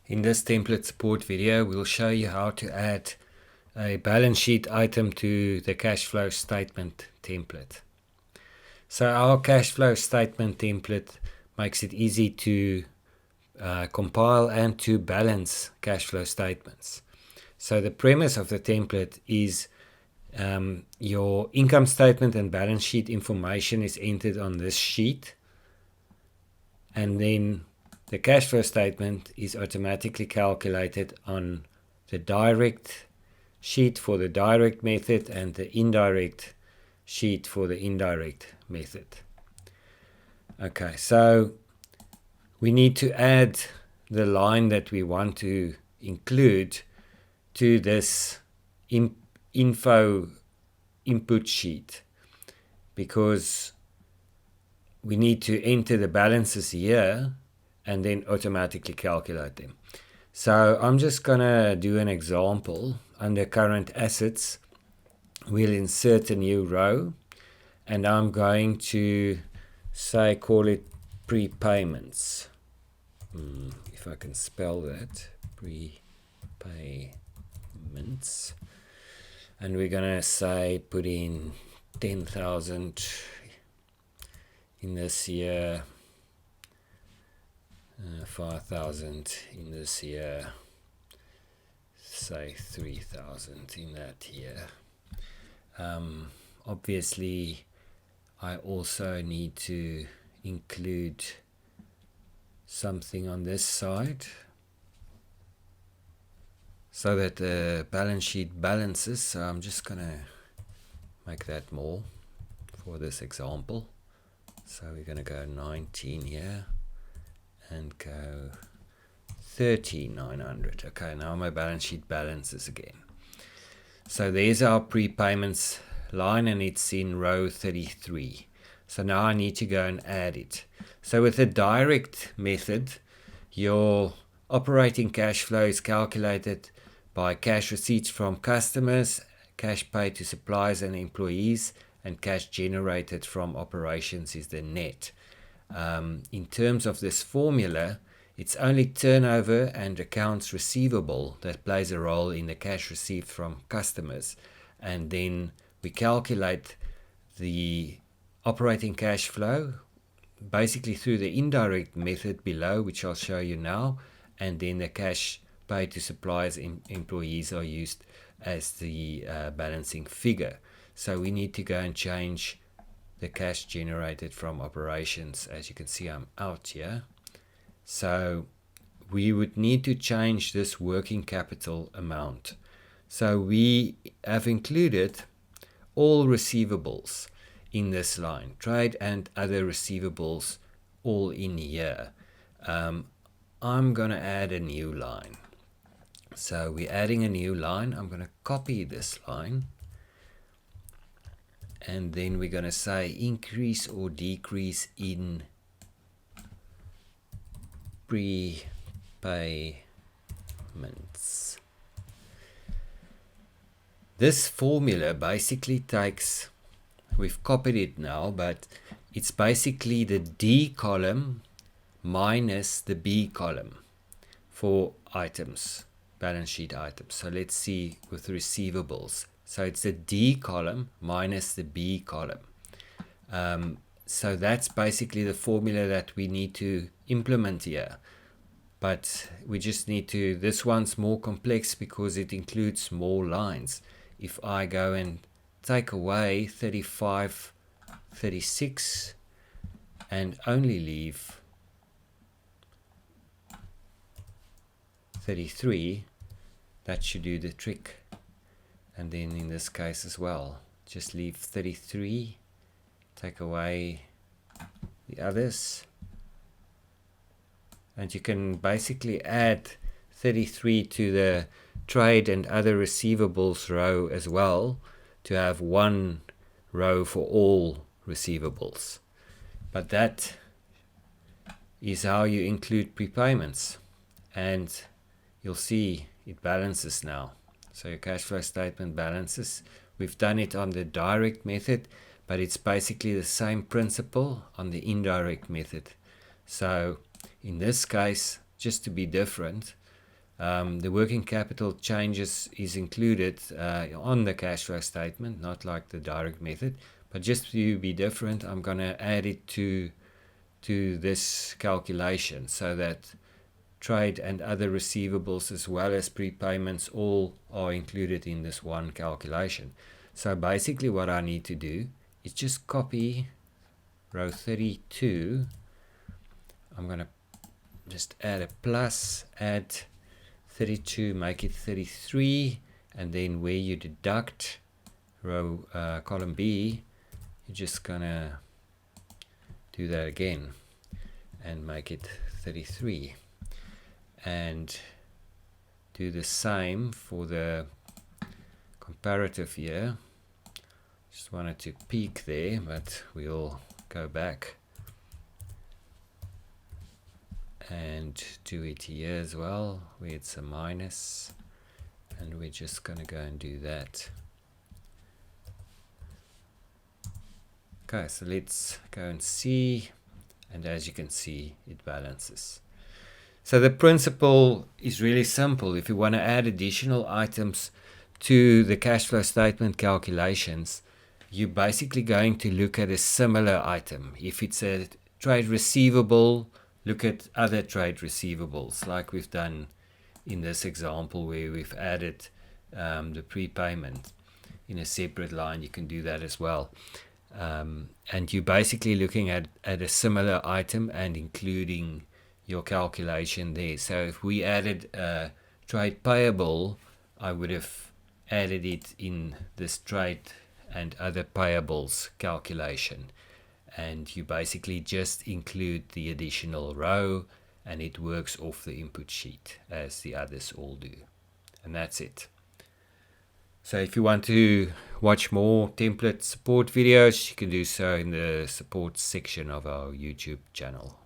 In this template support video, we'll show you how to add a balance sheet item to the cash flow statement template. So our cash flow statement template makes it easy to compile and to balance cash flow statements. So the premise of the template is your income statement and balance sheet information is entered on this sheet, and then the cash flow statement is automatically calculated on the direct sheet for the direct method and the indirect sheet for the indirect method. Okay, so we need to add the line that we want to include to this info input sheet, because we need to enter the balances here and then automatically calculate them. So I'm just gonna do an example. Under current assets, we'll insert a new row, and I'm going to say, call it prepayments. If I can spell that, prepayments. And we're gonna say put in 10,000 in this year, 5,000 in this year, say 3,000 in that year. Obviously, I also need to include something on this side so that the balance sheet balances. So I'm just gonna make that more for this example. So we're gonna go 19 here and go 30,900. Okay, now my balance sheet balances again. So there's our prepayments line, and it's in row 33. So now I need to go and add it. So with the direct method, your operating cash flow is calculated by cash receipts from customers, cash paid to suppliers and employees, and cash generated from operations is the net. In terms of this formula, it's only turnover and accounts receivable that plays a role in the cash received from customers. And then we calculate the operating cash flow basically through the indirect method below, which I'll show you now. And then the cash paid to suppliers and employees are used as the balancing figure. So we need to go and change the cash generated from operations. As you can see, I'm out here. So we would need to change this working capital amount. So we have included all receivables in this line, trade and other receivables, all in here. I'm going to add a new line. So we're adding a new line. I'm going to copy this line. And then we're going to say increase or decrease in prepayments. This formula basically takes, we've copied it now, but it's basically the D column minus the B column for items, balance sheet items. So let's see with receivables. So it's the D column minus the B column. So that's basically the formula that we need to implement here. But we just need to, this one's more complex because it includes more lines. If I go and take away 35, 36 and only leave 33, that should do the trick. And then in this case as well, just leave 33, take away the others, and you can basically add 33 to the trade and other receivables row as well, to have one row for all receivables. But that is how you include prepayments, and you'll see it balances now. So your cash flow statement balances. We've done it on the direct method, but it's basically the same principle on the indirect method. So in this case, just to be different, The working capital changes is included on the cash flow statement, not like the direct method, but just to be different, I'm going to add it to this calculation so that trade and other receivables as well as prepayments all are included in this one calculation. So basically what I need to do is just copy row 32. I'm going to just add a plus, add 32, make it 33, and then where you deduct column B, you're just gonna do that again and make it 33, and do the same for the comparative here. Just wanted to peek there, but we'll go back and do it here as well, where it's a minus, and we're just going to go and do that. Okay, so let's go and see, and as you can see, it balances. So the principle is really simple. If you want to add additional items to the cash flow statement calculations, you're basically going to look at a similar item. If it's a trade receivable, look at other trade receivables, like we've done in this example where we've added the prepayment in a separate line. You can do that as well. And you're basically looking at a similar item and including your calculation there. So if we added a trade payable, I would have added it in this trade and other payables calculation. And you basically just include the additional row, and it works off the input sheet as the others all do. And that's it. So if you want to watch more template support videos, you can do so in the support section of our YouTube channel.